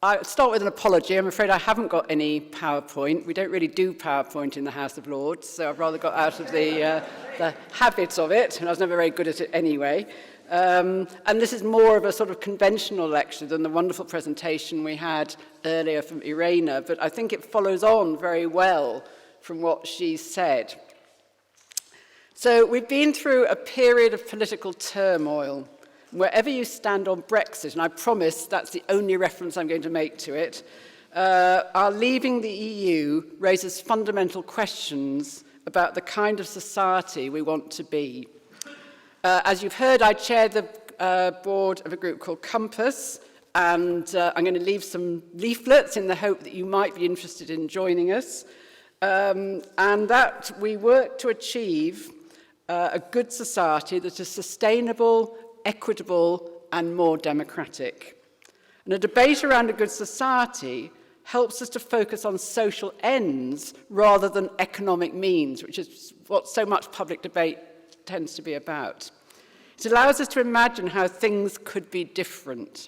I'll start with an apology. I'm afraid I haven't got any PowerPoint. We don't really do PowerPoint in the House of Lords, so I've rather got out of the habit of it, and I was never very good at it anyway. And this is more of a sort of conventional lecture than the wonderful presentation we had earlier from Irena, but I think it follows on very well from what she said. So we've been through a period of political turmoil. Wherever you stand on Brexit, and I promise that's the only reference I'm going to make to it, our leaving the EU raises fundamental questions about the kind of society we want to be. As you've heard, I chair the board of a group called Compass, and I'm going to leave some leaflets in the hope that you might be interested in joining us, and that we work to achieve a good society that is sustainable, equitable, and more democratic. And a debate around a good society helps us to focus on social ends rather than economic means, which is what so much public debate tends to be about. It allows us to imagine how things could be different.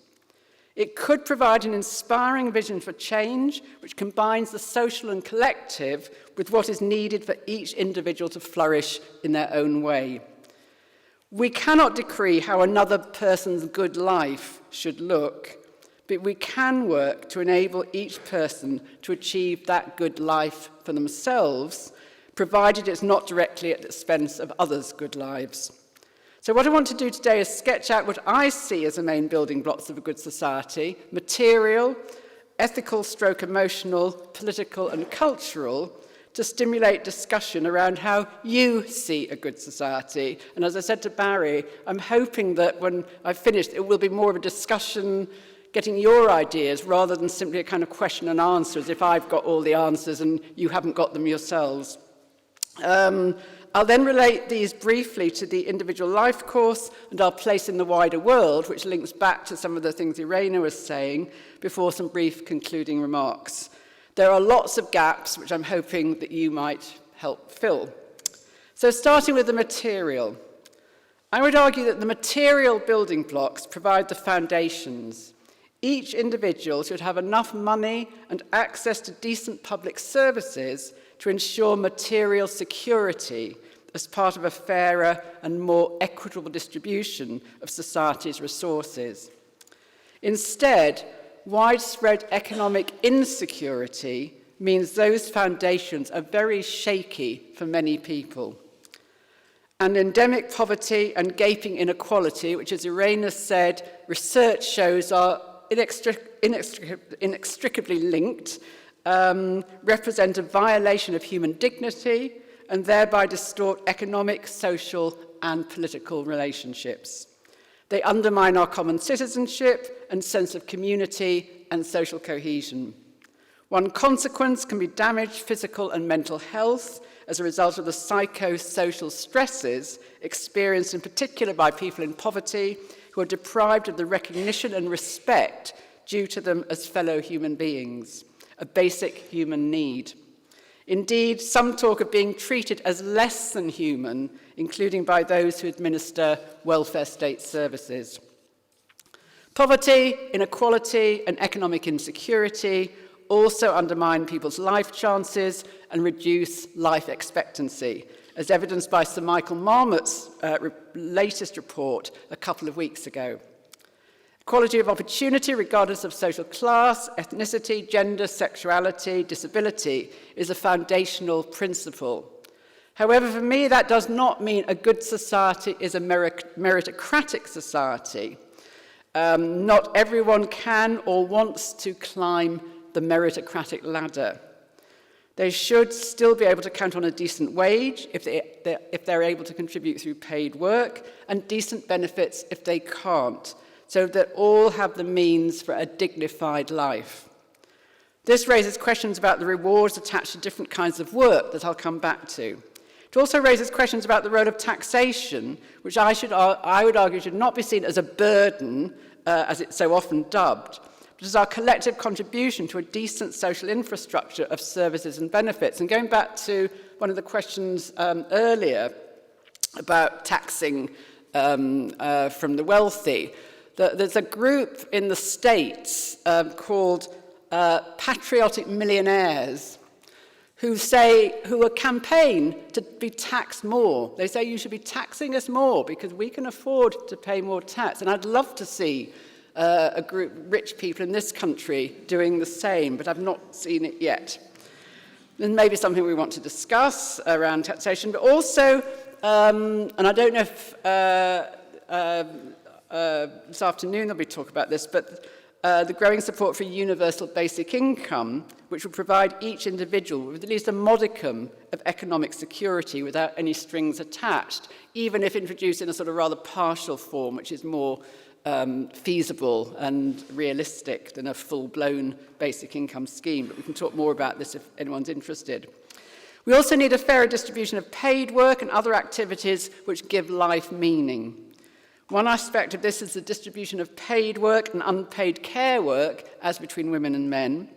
It could provide an inspiring vision for change, which combines the social and collective with what is needed for each individual to flourish in their own way. We cannot decree how another person's good life should look, but we can work to enable each person to achieve that good life for themselves, provided it's not directly at the expense of others' good lives. So what I want to do today is sketch out what I see as the main building blocks of a good society: material, ethical stroke emotional, political and cultural, to stimulate discussion around how you see a good society. And as I said to Barry, I'm hoping that when I've finished, it will be more of a discussion, getting your ideas, rather than simply a kind of question and answer, as if I've got all the answers and you haven't got them yourselves. I'll then relate these briefly to the individual life course and our place in the wider world, which links back to some of the things Irena was saying, before some brief concluding remarks. There are lots of gaps which I'm hoping that you might help fill. So starting with the material. I would argue that the material building blocks provide the foundations. Each individual should have enough money and access to decent public services to ensure material security as part of a fairer and more equitable distribution of society's resources. Instead, widespread economic insecurity means those foundations are very shaky for many people. And endemic poverty and gaping inequality, which, as Irena said, research shows are inextricably linked, represent a violation of human dignity and thereby distort economic, social, and political relationships. They undermine our common citizenship and sense of community and social cohesion. One consequence can be damaged physical and mental health as a result of the psychosocial stresses experienced in particular by people in poverty who are deprived of the recognition and respect due to them as fellow human beings, a basic human need. Indeed, some talk of being treated as less than human, including by those who administer welfare state services. Poverty, inequality, and economic insecurity also undermine people's life chances and reduce life expectancy, as evidenced by Sir Michael Marmot's latest report a couple of weeks ago. Equality of opportunity, regardless of social class, ethnicity, gender, sexuality, disability, is a foundational principle. However, for me, that does not mean a good society is a meritocratic society. Not everyone can or wants to climb the meritocratic ladder. They should still be able to count on a decent wage if they're able to contribute through paid work, and decent benefits if they can't, so that all have the means for a dignified life. This raises questions about the rewards attached to different kinds of work that I'll come back to. It also raises questions about the role of taxation, which I would argue should not be seen as a burden, as it's so often dubbed, but as our collective contribution to a decent social infrastructure of services and benefits. And going back to one of the questions earlier about taxing from the wealthy, There's a group in the States called Patriotic Millionaires who campaign to be taxed more. They say you should be taxing us more because we can afford to pay more tax. And I'd love to see a group of rich people in this country doing the same, but I've not seen it yet. And maybe something we want to discuss around taxation, but also, and I don't know if this afternoon there'll be talk about this, but the growing support for universal basic income, which will provide each individual with at least a modicum of economic security without any strings attached, even if introduced in a sort of rather partial form, which is more feasible and realistic than a full-blown basic income scheme. But we can talk more about this if anyone's interested. We also need a fairer distribution of paid work and other activities which give life meaning. One aspect of this is the distribution of paid work and unpaid care work as between women and men.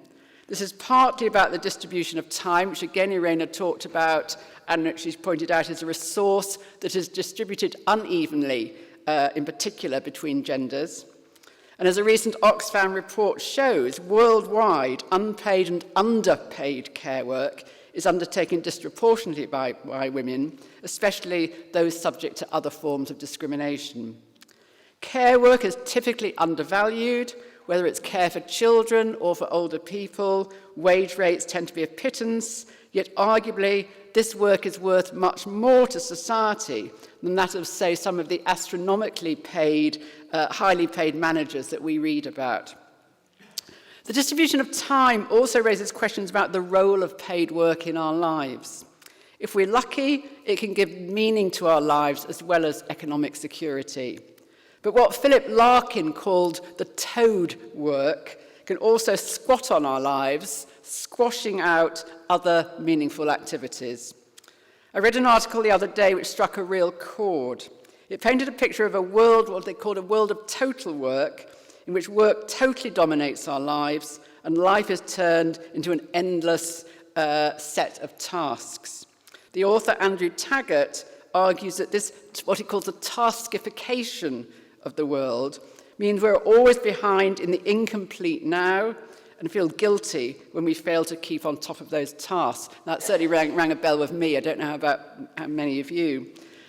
This is partly about the distribution of time, which again Irena talked about and which she's pointed out is a resource that is distributed unevenly, in particular between genders. And as a recent Oxfam report shows, worldwide unpaid and underpaid care work is undertaken disproportionately by women, especially those subject to other forms of discrimination. Care work is typically undervalued, whether it's care for children or for older people. Wage rates tend to be a pittance, yet arguably this work is worth much more to society than that of, say, some of the astronomically paid, highly paid managers that we read about. The distribution of time also raises questions about the role of paid work in our lives. If we're lucky, it can give meaning to our lives as well as economic security. But what Philip Larkin called the toad work can also squat on our lives, squashing out other meaningful activities. I read an article the other day which struck a real chord. It painted a picture of a world, what they called a world of total work, in which work totally dominates our lives and life is turned into an endless set of tasks. The author Andrew Taggart argues that this, what he calls the taskification of the world, means we're always behind in the incomplete now and feel guilty when we fail to keep on top of those tasks. That certainly rang a bell with me. I don't know about how many of you.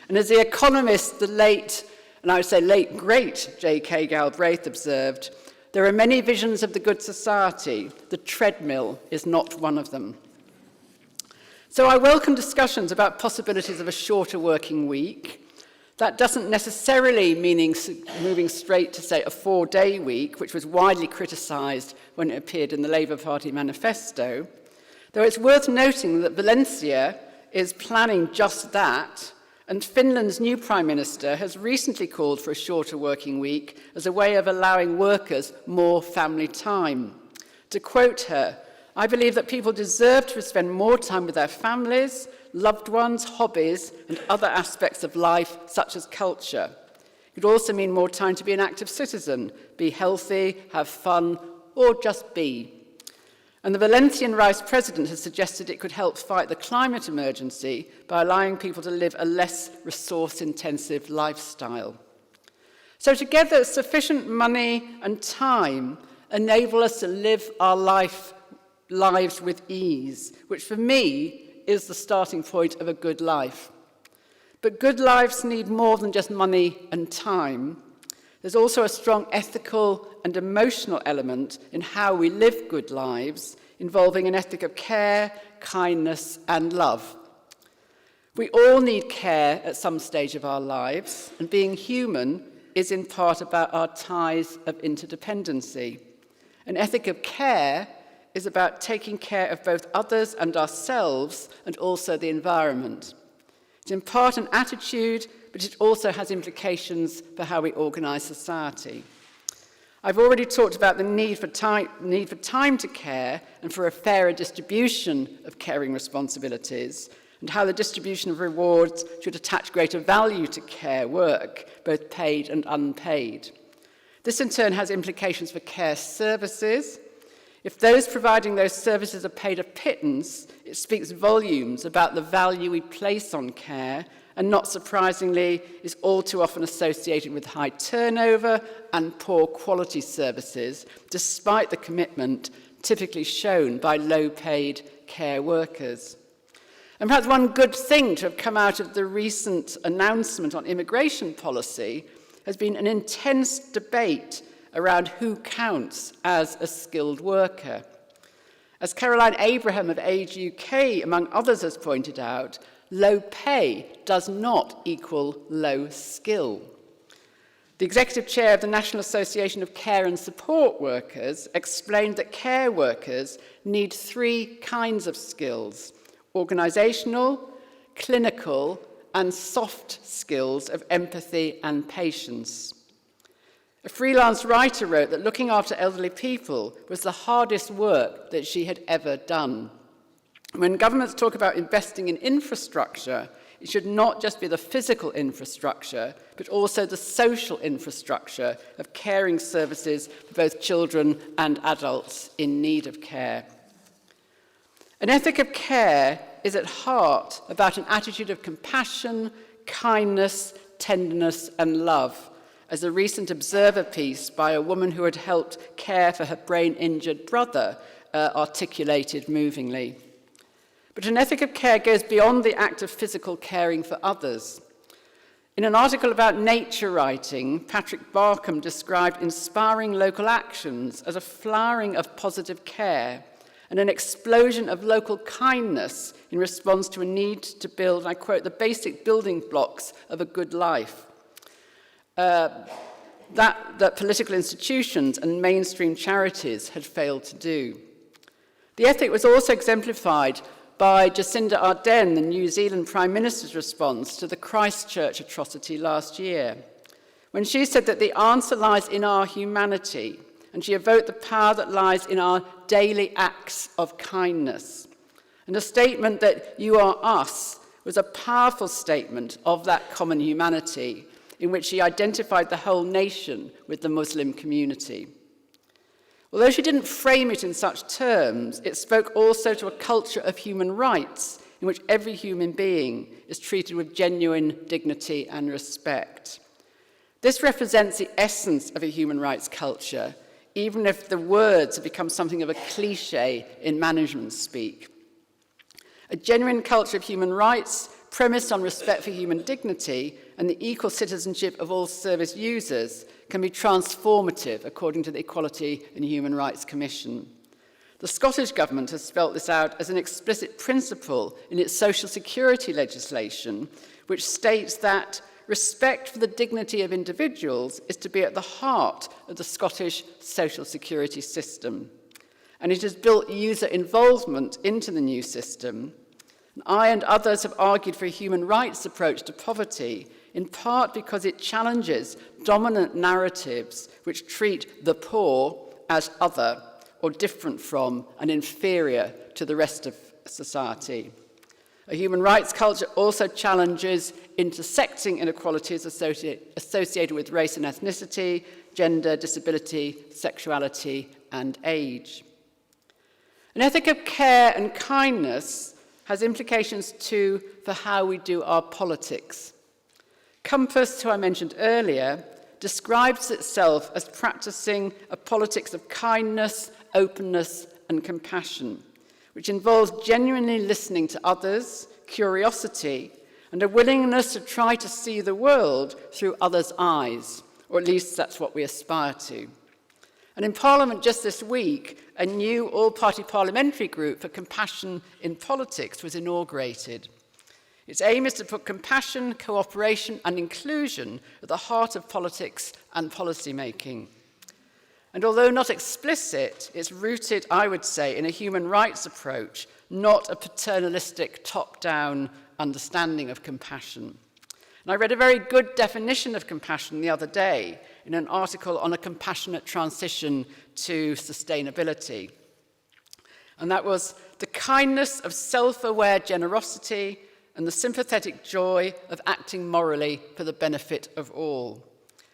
And as the economist, the late, and I would say late great J.K. Galbraith observed, there are many visions of the good society. The treadmill is not one of them. So I welcome discussions about possibilities of a shorter working week. That doesn't necessarily mean moving straight to, say, a 4-day week, which was widely criticised when it appeared in the Labour Party manifesto, though it's worth noting that Valencia is planning just that, and Finland's new Prime Minister has recently called for a shorter working week as a way of allowing workers more family time. To quote her, "I believe that people deserve to spend more time with their families, loved ones, hobbies, and other aspects of life, such as culture. It could also mean more time to be an active citizen, be healthy, have fun, or just be." And the Valencian Vice President has suggested it could help fight the climate emergency by allowing people to live a less resource-intensive lifestyle. So together, sufficient money and time enable us to live our lives with ease, which for me is the starting point of a good life. But good lives need more than just money and time. There's also a strong ethical and emotional element in how we live good lives, involving an ethic of care, kindness, and love. We all need care at some stage of our lives, and being human is in part about our ties of interdependency. An ethic of care is about taking care of both others and ourselves, and also the environment. It's in part an attitude, but it also has implications for how we organise society. I've already talked about the need for time to care and for a fairer distribution of caring responsibilities, and how the distribution of rewards should attach greater value to care work, both paid and unpaid. This in turn has implications for care services. If those providing those services are paid a pittance, it speaks volumes about the value we place on care and not surprisingly, is all too often associated with high turnover and poor quality services, despite the commitment typically shown by low-paid care workers. And perhaps one good thing to have come out of the recent announcement on immigration policy has been an intense debate around who counts as a skilled worker. As Caroline Abraham of Age UK, among others, has pointed out, low pay does not equal low skill. The executive chair of the National Association of Care and Support Workers explained that care workers need 3 kinds of skills: organisational, clinical, and soft skills of empathy and patience. A freelance writer wrote that looking after elderly people was the hardest work that she had ever done. When governments talk about investing in infrastructure, it should not just be the physical infrastructure, but also the social infrastructure of caring services for both children and adults in need of care. An ethic of care is at heart about an attitude of compassion, kindness, tenderness, and love, as a recent Observer piece by a woman who had helped care for her brain-injured brother articulated movingly. But an ethic of care goes beyond the act of physical caring for others. In an article about nature writing, Patrick Barkham described inspiring local actions as a flowering of positive care and an explosion of local kindness in response to a need to build, and I quote, the basic building blocks of a good life. That political institutions and mainstream charities had failed to do. The ethic was also exemplified by Jacinda Ardern, the New Zealand Prime Minister's response to the Christchurch atrocity last year, when she said that the answer lies in our humanity, and she evoked the power that lies in our daily acts of kindness. And a statement that "you are us" was a powerful statement of that common humanity, in which she identified the whole nation with the Muslim community. Although she didn't frame it in such terms, it spoke also to a culture of human rights in which every human being is treated with genuine dignity and respect. This represents the essence of a human rights culture, even if the words have become something of a cliche in management speak. A genuine culture of human rights premised on respect for human dignity and the equal citizenship of all service users can be transformative, according to the Equality and Human Rights Commission. The Scottish Government has spelt this out as an explicit principle in its social security legislation, which states that respect for the dignity of individuals is to be at the heart of the Scottish social security system. And it has built user involvement into the new system. I and others have argued for a human rights approach to poverty, in part because it challenges dominant narratives which treat the poor as other or different from and inferior to the rest of society. A human rights culture also challenges intersecting inequalities associated with race and ethnicity, gender, disability, sexuality, and age. An ethic of care and kindness has implications too for how we do our politics. Compass, who I mentioned earlier, describes itself as practicing a politics of kindness, openness, and compassion, which involves genuinely listening to others, curiosity, and a willingness to try to see the world through others' eyes, or at least that's what we aspire to. And in Parliament just this week, a new all-party parliamentary group for compassion in politics was inaugurated. Its aim is to put compassion, cooperation, and inclusion at the heart of politics and policy making. And although not explicit, it's rooted, I would say, in a human rights approach, not a paternalistic top-down understanding of compassion. And I read a very good definition of compassion the other day in an article on a compassionate transition to sustainability. And that was the kindness of self-aware generosity and the sympathetic joy of acting morally for the benefit of all.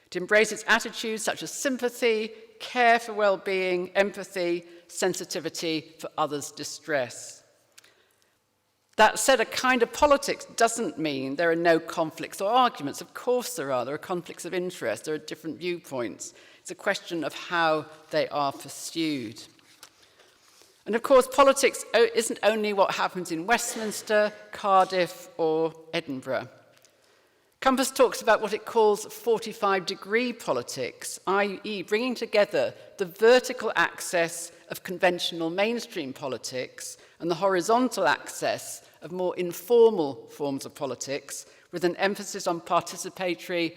It embraces attitudes such as sympathy, care for well-being, empathy, sensitivity for others' distress. That said, a kind of politics doesn't mean there are no conflicts or arguments. Of course there are. There are conflicts of interest. There are different viewpoints. It's a question of how they are pursued. And of course, politics isn't only what happens in Westminster, Cardiff, or Edinburgh. Compass talks about what it calls 45-degree politics, i.e. bringing together the vertical access of conventional mainstream politics and the horizontal access of more informal forms of politics, with an emphasis on participatory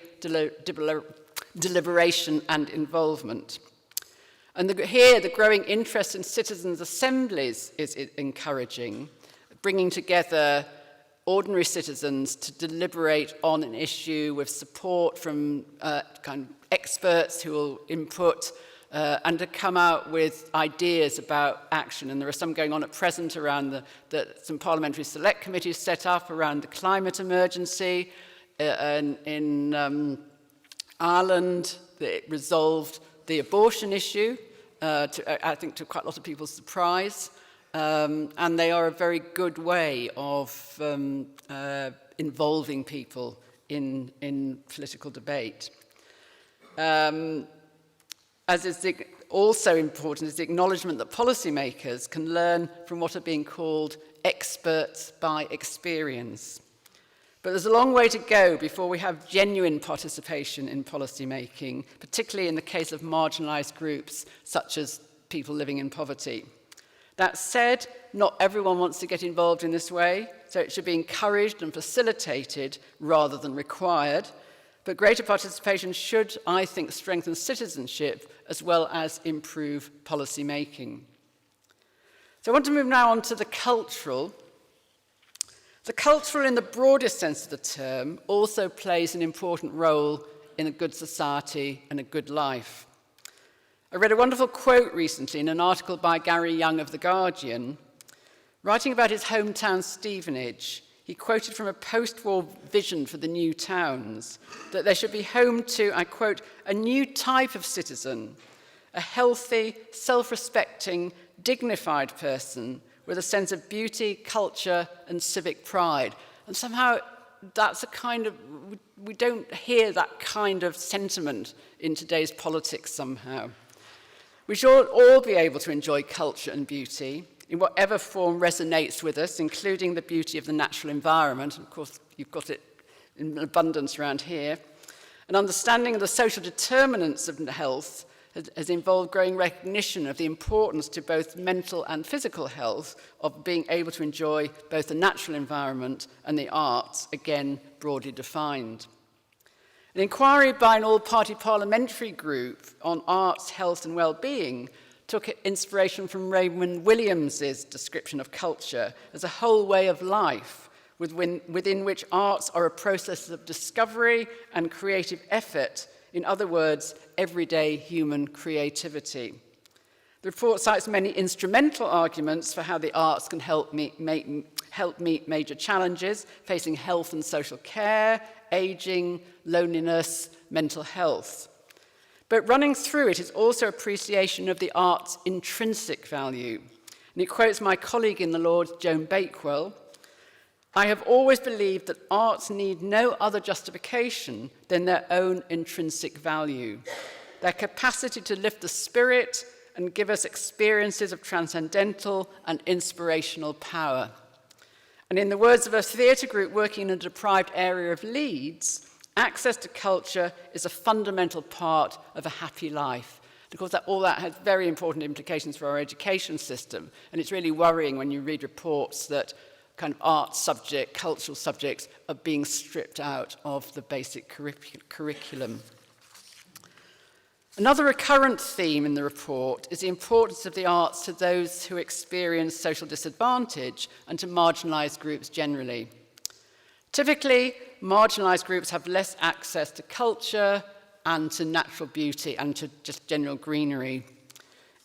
deliberation and involvement. And here, the growing interest in citizens' assemblies is encouraging, bringing together ordinary citizens to deliberate on an issue with support from kind of experts who will input and to come out with ideas about action. And there are some going on at present around some parliamentary select committees set up around the climate emergency. In Ireland, it resolved the abortion issue, I think to quite a lot of people's surprise. And they are a very good way of involving people in political debate. As is also important is the acknowledgement that policymakers can learn from what are being called experts by experience. But there's a long way to go before we have genuine participation in policymaking, particularly in the case of marginalised groups such as people living in poverty. That said, not everyone wants to get involved in this way, so it should be encouraged and facilitated rather than required. But greater participation should, I think, strengthen citizenship as well as improve policy making. So I want to move now on to the cultural. The cultural, in the broadest sense of the term, also plays an important role in a good society and a good life. I read a wonderful quote recently in an article by Gary Young of The Guardian. Writing about his hometown Stevenage, he quoted from a post-war vision for the new towns, that there should be home to, I quote, a new type of citizen, a healthy, self-respecting, dignified person with a sense of beauty, culture, and civic pride. And somehow that's a kind of, we don't hear that kind of sentiment in today's politics somehow. We should all be able to enjoy culture and beauty in whatever form resonates with us, including the beauty of the natural environment. Of course, you've got it in abundance around here. An understanding of the social determinants of health has involved growing recognition of the importance to both mental and physical health of being able to enjoy both the natural environment and the arts, again, broadly defined. An inquiry by an all-party parliamentary group on arts, health and well-being took inspiration from Raymond Williams's description of culture as a whole way of life within which arts are a process of discovery and creative effort. In other words, everyday human creativity. The report cites many instrumental arguments for how the arts can help meet major challenges facing health and social care, ageing, loneliness, mental health. But running through it is also appreciation of the art's intrinsic value. And it quotes my colleague in the Lord, Joan Bakewell, "I have always believed that arts need no other justification than their own intrinsic value, their capacity to lift the spirit and give us experiences of transcendental and inspirational power." And in the words of a theatre group working in a deprived area of Leeds, access to culture is a fundamental part of a happy life. And of course, all that has very important implications for our education system. And it's really worrying when you read reports that kind of art subject, cultural subjects are being stripped out of the basic curriculum. Another recurrent theme in the report is the importance of the arts to those who experience social disadvantage and to marginalised groups generally. Typically, marginalised groups have less access to culture and to natural beauty and to just general greenery.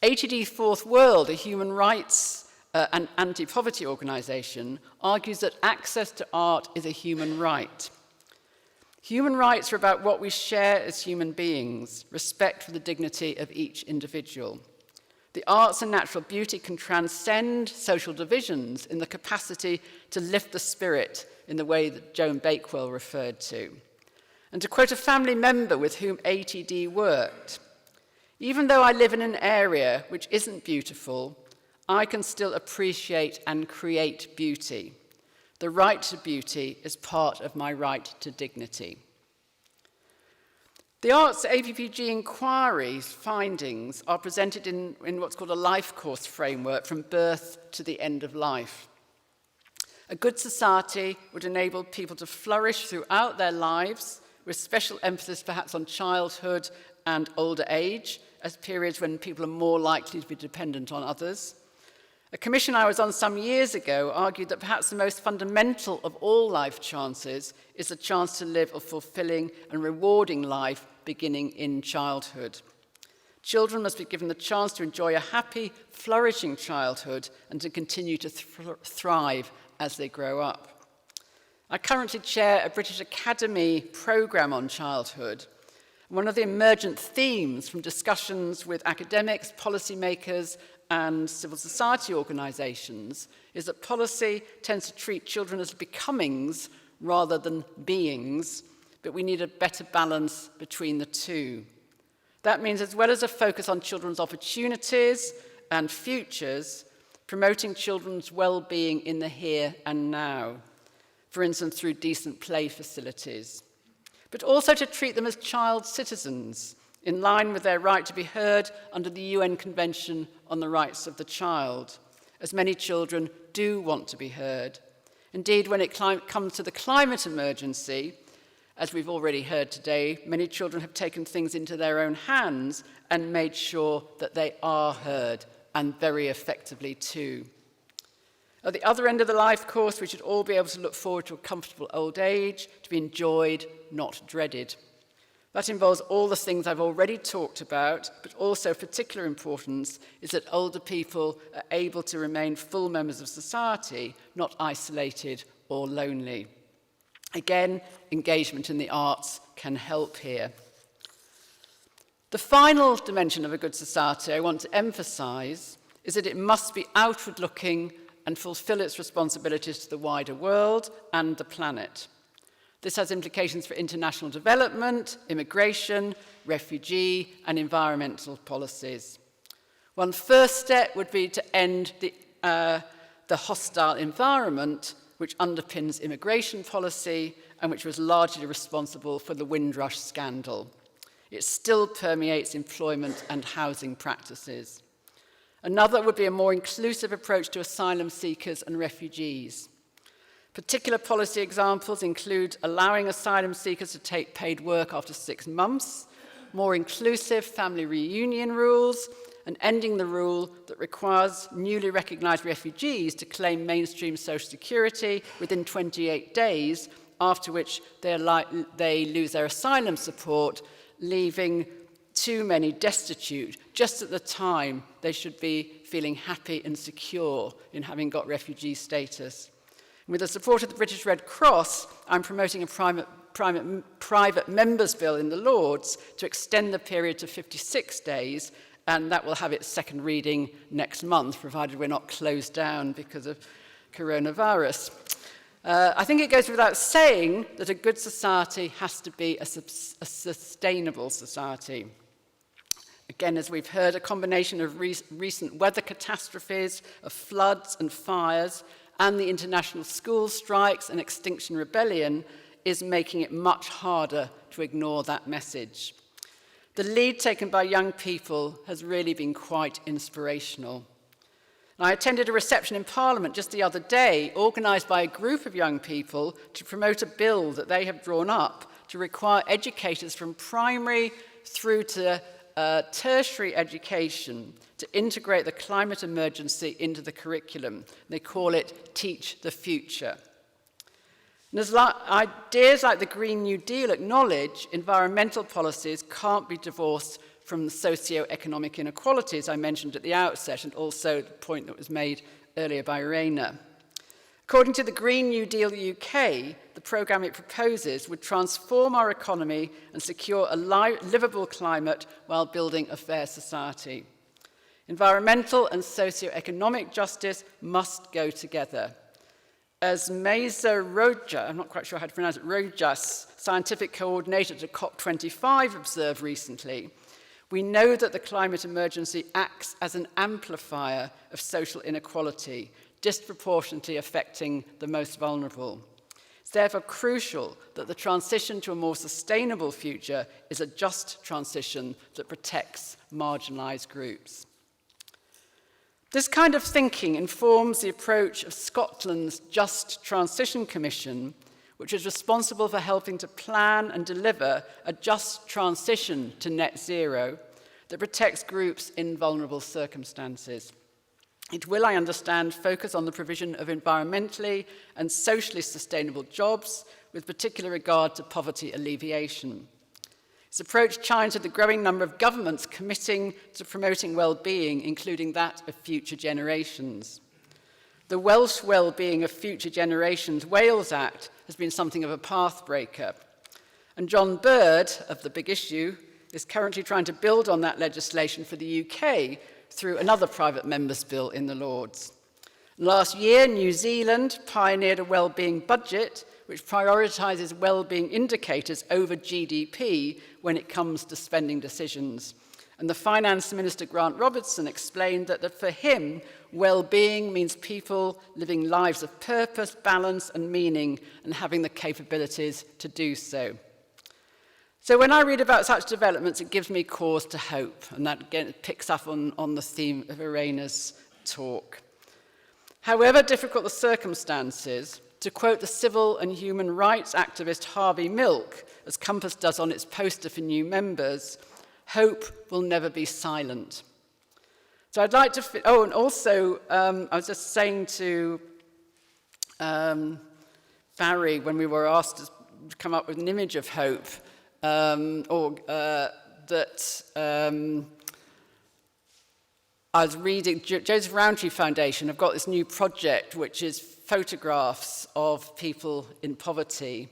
ATD Fourth World, a human rights and anti-poverty organisation, argues that access to art is a human right. Human rights are about what we share as human beings, respect for the dignity of each individual. The arts and natural beauty can transcend social divisions in the capacity to lift the spirit in the way that Joan Bakewell referred to. And to quote a family member with whom ATD worked, "Even though I live in an area which isn't beautiful, I can still appreciate and create beauty. The right to beauty is part of my right to dignity." The Arts APPG inquiry's findings are presented in what's called a life course framework from birth to the end of life. A good society would enable people to flourish throughout their lives, with special emphasis perhaps on childhood and older age, as periods when people are more likely to be dependent on others. A commission I was on some years ago argued that perhaps the most fundamental of all life chances is the chance to live a fulfilling and rewarding life beginning in childhood. Children must be given the chance to enjoy a happy, flourishing childhood and to continue to thrive as they grow up. I currently chair a British Academy programme on childhood. One of the emergent themes from discussions with academics, policymakers, and civil society organisations is that policy tends to treat children as becomings rather than beings, but we need a better balance between the two. That means, as well as a focus on children's opportunities and futures, promoting children's well-being in the here and now, for instance, through decent play facilities, but also to treat them as child citizens, in line with their right to be heard under the UN Convention on the Rights of the Child, as many children do want to be heard. Indeed, when it comes to the climate emergency, as we've already heard today, many children have taken things into their own hands and made sure that they are heard, and very effectively too. At the other end of the life course, we should all be able to look forward to a comfortable old age, to be enjoyed, not dreaded. That involves all the things I've already talked about, but also of particular importance is that older people are able to remain full members of society, not isolated or lonely. Again, engagement in the arts can help here. The final dimension of a good society I want to emphasise is that it must be outward-looking and fulfil its responsibilities to the wider world and the planet. This has implications for international development, immigration, refugee, and environmental policies. One first step would be to end the hostile environment which underpins immigration policy and which was largely responsible for the Windrush scandal. It still permeates employment and housing practices. Another would be a more inclusive approach to asylum seekers and refugees. Particular policy examples include allowing asylum seekers to take paid work after 6 months, more inclusive family reunion rules, and ending the rule that requires newly recognised refugees to claim mainstream social security within 28 days, after which they lose their asylum support, leaving too many destitute, just at the time they should be feeling happy and secure in having got refugee status. With the support of the British Red Cross, I'm promoting a private members' bill in the Lords to extend the period to 56 days, and that will have its second reading next month, provided we're not closed down because of coronavirus. I think it goes without saying that a good society has to be a sustainable society. Again, as we've heard, a combination of recent weather catastrophes, of floods and fires, and the international school strikes and Extinction Rebellion is making it much harder to ignore that message. The lead taken by young people has really been quite inspirational. I attended a reception in Parliament just the other day, organised by a group of young people to promote a bill that they have drawn up to require educators from primary through to tertiary education to integrate the climate emergency into the curriculum. They call it Teach the Future. And as ideas like the Green New Deal acknowledge, environmental policies can't be divorced from the socio-economic inequalities I mentioned at the outset, and also the point that was made earlier by Raina. According to the Green New Deal UK, the programme it proposes would transform our economy and secure a livable climate while building a fair society. Environmental and socio-economic justice must go together. As Mesa Rojas, I'm not quite sure how to pronounce it, Rojas, scientific coordinator to COP25, observed recently, we know that the climate emergency acts as an amplifier of social inequality, disproportionately affecting the most vulnerable. It's therefore crucial that the transition to a more sustainable future is a just transition that protects marginalised groups. This kind of thinking informs the approach of Scotland's Just Transition Commission, which is responsible for helping to plan and deliver a just transition to net zero that protects groups in vulnerable circumstances. It will, I understand, focus on the provision of environmentally and socially sustainable jobs, with particular regard to poverty alleviation. Its approach chimes with the growing number of governments committing to promoting well-being, including that of future generations. The Welsh Well-being of Future Generations Wales Act has been something of a pathbreaker. And John Bird, of The Big Issue, is currently trying to build on that legislation for the UK through another private member's bill in the Lords. Last year, New Zealand pioneered a well-being budget which prioritises well-being indicators over GDP when it comes to spending decisions. And the Finance Minister, Grant Robertson, explained that for him, well-being means people living lives of purpose, balance and meaning, and having the capabilities to do so. So when I read about such developments, it gives me cause to hope, and that again picks up on the theme of Irena's talk. However difficult the circumstances, to quote the civil and human rights activist Harvey Milk, as Compass does on its poster for new members, hope will never be silent. So I'd like to, and also I was just saying to Barry when we were asked to come up with an image of hope, I was reading, Joseph Rowntree Foundation have got this new project which is photographs of people in poverty.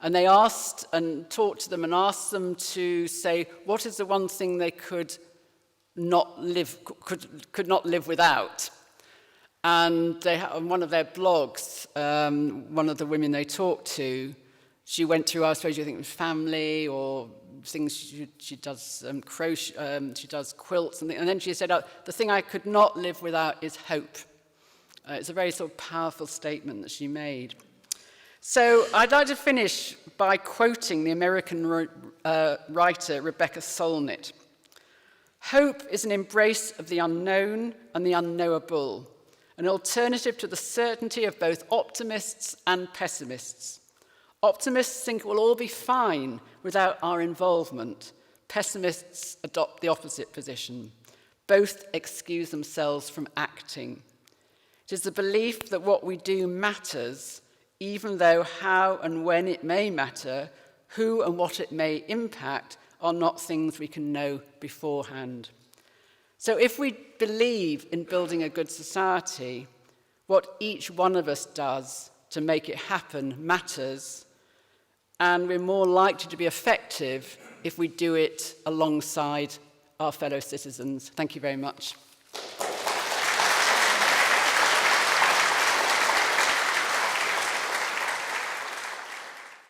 And they asked and talked to them and asked them to say, what is the one thing they could not live without? And they, on one of their blogs, one of the women they talked to, she went through, I suppose you think it was family or things she does crochet, she does quilts, and then she said, the thing I could not live without is hope. It's a very sort of powerful statement that she made. So I'd like to finish by quoting the American writer Rebecca Solnit. Hope is an embrace of the unknown and the unknowable, an alternative to the certainty of both optimists and pessimists. Optimists think it will all be fine without our involvement. Pessimists adopt the opposite position. Both excuse themselves from acting. It is the belief that what we do matters, even though how and when it may matter, who and what it may impact, are not things we can know beforehand. So if we believe in building a good society, what each one of us does to make it happen matters, and we're more likely to be effective if we do it alongside our fellow citizens. Thank you very much.